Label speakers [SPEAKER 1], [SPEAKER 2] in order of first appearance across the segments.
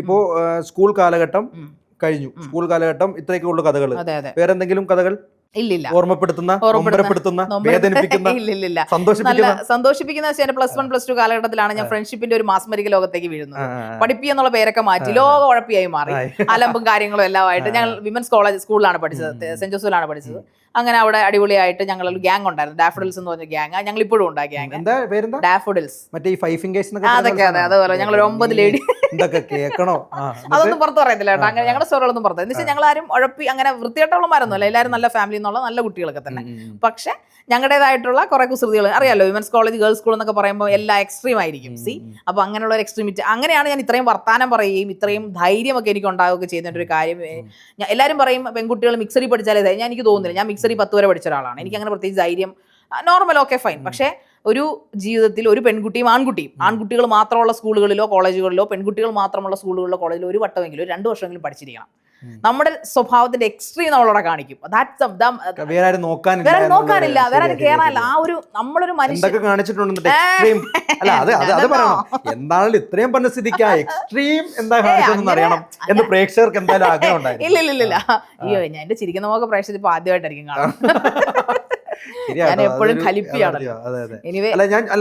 [SPEAKER 1] ഇപ്പോ സ്കൂൾ കാലഘട്ടം കഴിഞ്ഞു. സ്കൂൾ കാലഘട്ടം ഇത്രയൊക്കെ ഉള്ളു കഥകൾ. വേറെന്തെങ്കിലും കഥകൾ
[SPEAKER 2] ഇല്ലില്ല,
[SPEAKER 1] ഓർമ്മപ്പെടുത്തുന്ന, വേദനിപ്പിക്കുന്ന,
[SPEAKER 2] ഇല്ലില്ല,
[SPEAKER 1] സന്തോഷിപ്പിക്കുന്ന
[SPEAKER 2] പ്ലസ് 1 പ്ലസ് 2 കാലഘട്ടത്തിലാണ് ഞാൻ ഫ്രണ്ട്ഷിപ്പിന്റെ ഒരു മാസ്മരിക ലോകത്തേക്ക് വീഴുന്നത്. പഠിപ്പി എന്നുള്ള പേരൊക്കെ മാറ്റി ലോക ഉഴപ്പിയായി മാറി. അലമ്പും കാര്യങ്ങളും എല്ലാമായിട്ട് ഞങ്ങൾ വിമൻസ് കോളേജ് സ്കൂളിലാണ് പഠിച്ചത്, സെന്റ് ജോസഫിലാണ് പഠിച്ചത്. അങ്ങനെ അവിടെ അടിപൊളിയായിട്ട് ഞങ്ങൾ ഒരു ഗ്യാങ് ഉണ്ടായിരുന്നു, ഡാഫഡിൽസ് എന്ന് പറഞ്ഞ ഗ്യാങ്. ഞങ്ങൾ ഇപ്പോഴും ഉണ്ട് ആ ഗ്യാങ്, ഡാഫഡിൽസ്. അതൊക്കെ അതെ, അതുപോലെ ഞങ്ങൾ ഒരു 9 ലേഡി. അതൊന്നും പുറത്ത് പറയത്തില്ല കേട്ടോ, അങ്ങനെ ഞങ്ങളുടെ സ്റ്റോറികളൊന്നും പുറത്ത്. എന്ന് വെച്ചാൽ ഞങ്ങൾ ആരും ഉഴപ്പി അങ്ങനെ വൃത്തിയായിട്ടുള്ളമാരൊന്നുമല്ല, എല്ലാവരും നല്ല ഫാമിലി എന്നുള്ള നല്ല കുട്ടികളൊക്കെ തന്നെ. പക്ഷെ ഞങ്ങളുടേതായിട്ടുള്ള കുറെ കുസൃതികൾ അറിയാലോ. വിമൻസ് കോളേജ്, ഗേൾസ് സ്കൂൾ എന്നൊക്കെ പറയുമ്പോൾ എല്ലാം എക്സ്ട്രീം ആയിരിക്കും. അപ്പൊ അങ്ങനെയുള്ള ഒരു എക്സ്ട്രീമിറ്റി, അങ്ങനെയാണ് ഞാൻ ഇത്രയും വർത്താനം പറയുകയും ഇത്രയും ധൈര്യമൊക്കെ എനിക്ക് ഉണ്ടാവുകയൊക്കെ ചെയ്യുന്ന ഒരു കാര്യം. എല്ലാവരും പറയും പെൺകുട്ടികൾ മിക്സറി പഠിച്ചാലേ ഞാൻ എനിക്ക് തോന്നുന്നില്ല. ഞാൻ മിക്സറി 10 വരെ പഠിച്ച ഒരാളാണ്. എനിക്ക് അങ്ങനെ പ്രത്യേകിച്ച് ധൈര്യം നോർമൽ, ഓക്കെ ഫൈൻ. പക്ഷെ ഒരു ജീവിതത്തിൽ ഒരു പെൺകുട്ടിയും ആൺകുട്ടികൾ മാത്രമുള്ള സ്കൂളുകളിലോ കോളേജുകളിലോ, പെൺകുട്ടികൾ മാത്രമുള്ള സ്കൂളുകളിലോ കോളേജിലോ ഒരു വട്ടമെങ്കിലും 2 വർഷമെങ്കിലും പഠിച്ചിരിക്കണം. നമ്മുടെ സ്വഭാവത്തിന്റെ എക്സ്ട്രീം നമ്മളവിടെ കാണിക്കും. വേറെ നോക്കാനില്ല, വേറെ കേറാനില്ല. ആ ഒരു നമ്മളൊരു മനുഷ്യൻ ഇല്ല. അയ്യോ, ഞാൻ എന്റെ ചിരിക്കുന്ന നോക്ക പ്രേക്ഷകർ ഇപ്പൊ ആദ്യമായിട്ടായിരിക്കും കാണുന്നത്. ഞാൻ എപ്പോഴും കലിപ്പിയാണ്.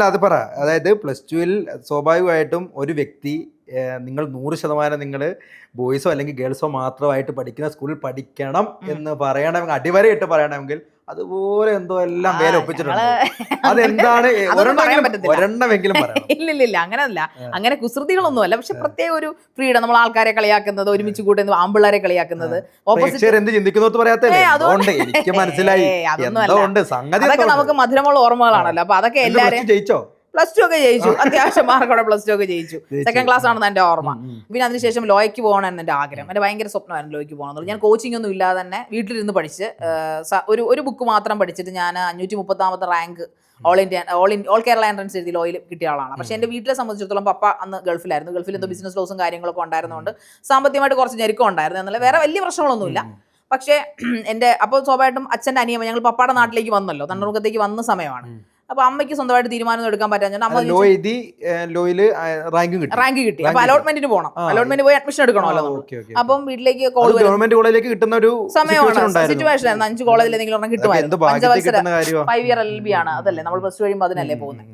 [SPEAKER 1] അത് പറ. അതായത് +2 സ്വാഭാവികമായിട്ടും ഒരു വ്യക്തി, നിങ്ങൾ 100% നിങ്ങൾ ബോയ്സോ അല്ലെങ്കിൽ ഗേൾസോ മാത്രമായിട്ട് പഠിക്കുന്ന സ്കൂളിൽ പഠിക്കണം എന്ന് പറയണമെങ്കിൽ, അടിവരയിട്ട് പറയണമെങ്കിൽ അതുപോലെ എന്തോ എല്ലാം വേല ഒപ്പിച്ചിട്ടുണ്ട്. അതെന്താണ്? ഒരെണ്ണമെങ്കിലും പറയണം.
[SPEAKER 2] ഇല്ലില്ല, അങ്ങനല്ല, അങ്ങനെ കുസൃതികളൊന്നുമല്ല. പക്ഷെ പ്രത്യേക ഒരു ഫ്രീഡം. നമ്മൾ ആൾക്കാരെ കളിയാക്കുന്നത്, ഒരുമിച്ച് കൂട്ടുന്നത്, ആമ്പിള്ളേരെ കളിയാക്കുന്നത്,
[SPEAKER 1] എന്ത് ചിന്തിക്കുന്നോർത്ത് പറയാത്തേ. എനിക്ക് മനസ്സിലായി,
[SPEAKER 2] അതൊക്കെ നമുക്ക് മധുരമുള്ള ഓർമ്മകളാണല്ലോ. അപ്പൊ അതൊക്കെ എല്ലാവരും
[SPEAKER 1] ജയിച്ചോ?
[SPEAKER 2] +2 ഒക്കെ ജയിച്ചു, അത്യാവശ്യം മാർക്കോടെ +2 ഒക്കെ ജയിച്ചു. 2nd ക്ലാസ് ആണെന്ന് എന്റെ ഓർമ്മ. പിന്നെ അതിനുശേഷം ലോയ്ക്ക് പോകണമെന്ന് എന്റെ ആഗ്രഹം. എന്റെ ഭയങ്കര സ്വപ്നമായിരുന്നു ലോയ്ക്ക് പോകണമെന്നുള്ളത്. ഞാൻ കോച്ചിങ് ഒന്നും ഇല്ലാതെ തന്നെ വീട്ടിലിരുന്ന് പഠിച്ച് ഒരു ബുക്ക് മാത്രം പഠിച്ചിട്ട് ഞാൻ 530ാമത്തെ റാങ്ക് ഓൾ കേരള എൻട്രൻസ് എഴുതി ലോയിൽ കിട്ടിയ ആളാണ്. പക്ഷെ എന്റെ വീട്ടിലെ സംബന്ധിച്ചിടത്തോളം പപ്പ അന്ന് ഗൾഫിലായിരുന്നു. ഗൾഫിൽ എന്തോ ബിസിനസ് ലോസും കാര്യങ്ങളൊക്കെ ഉണ്ടായിരുന്നതുകൊണ്ട് സാമ്പത്തികമായിട്ട് കുറച്ച് ഞെരുക്കം ഉണ്ടായിരുന്നു. എന്നാൽ വേറെ വലിയ പ്രശ്നങ്ങളൊന്നുമില്ല. പക്ഷേ അപ്പോൾ സ്വാഭാവികമായിട്ടും അച്ഛൻ്റെ അനിയമ്മ, ഞങ്ങൾ പപ്പയുടെ നാട്ടിലേക്ക് വന്നല്ലോ, തണ്ണുറുക്കത്തേക്ക് വന്ന സമയമാണ്. അപ്പൊ അമ്മയ്ക്ക് സ്വന്തമായിട്ട് തീരുമാനം എടുക്കാൻ പറ്റാൻ റാങ്ക് കിട്ടി. അപ്പൊ അലോട്ട്മെന്റിന് പോകണം, അലോട്ട്മെന്റ് പോയി അഡ്മിഷൻ എടുക്കണമല്ലോ. അപ്പം വീട്ടിലേക്ക് കോൾ
[SPEAKER 1] കിട്ടുന്ന ഒരു
[SPEAKER 2] സമയമാണ്, സിറ്റുവേഷൻ ആയിരുന്നു. 5 കോളേജിൽ ഏതെങ്കിലും കിട്ടുമായിരുന്നു. 5 വർഷം 5 year LLB ആണ്, അതല്ലേ നമ്മൾ +2 കഴിയുമ്പോൾ അതിനല്ലേ പോകുന്നത്.